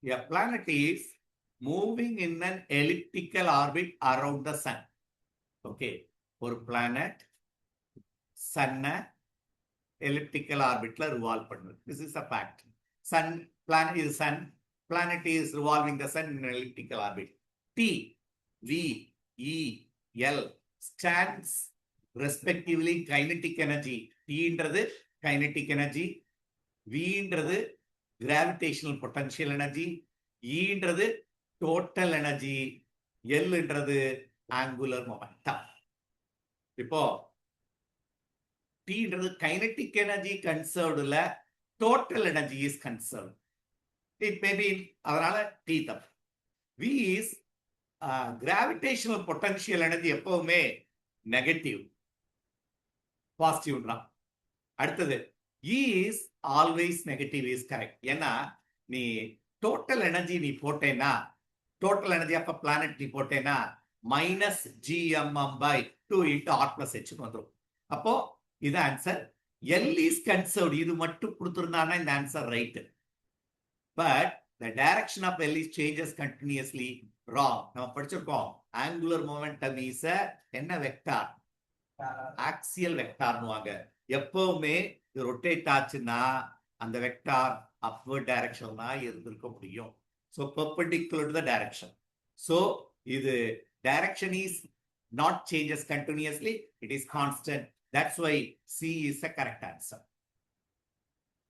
A planet is moving in an elliptical orbit around the sun. Okay. ஒரு planet sun elliptical orbitல revolve பண்ணுது. This is a fact. Planet is revolving the sun in an elliptical orbit. T, V, E, L stands respectively kinetic energy. Tன்றது kinetic energy, Vன்றது gravitational potential energy, Eன்றது total energy, Lன்றது angular momentum. இப்போ Tன்றது kinetic energy conservedல total energy is conserved. It may be அதனால T தப்பு. V is gravitational potential energy எப்பவுமே negative, positive தான். அடுத்தது E is always negative is correct. ஏன்னா நீ total energy நீ போட்டேன்னா, டோட்டல் எனர்ஜி அப்ப பிளானட் நீ போட்டேன்னா minus GMM by 2 into R plus H வந்துடும். அப்போ இது ஆன்சர். L is conserved. இது மட்டும் கொடுத்துருந்தானா இந்த answer right. But the direction of L is changes continuously. wrong. நம்ம படிச்சிருக்கோம் angular momentum is என்ன வெக்டார், ஆக்சியல் வெக்டார்னுவாங்க. எப்பவுமே இது ரொட்டேட் ஆச்சுன்னா அந்த வெக்டார் upward direction தான் இருந்திருக்க முடியும். So perpendicular to the direction. So இது direction is not changes continuously, it is constant. That's why C is the correct answer.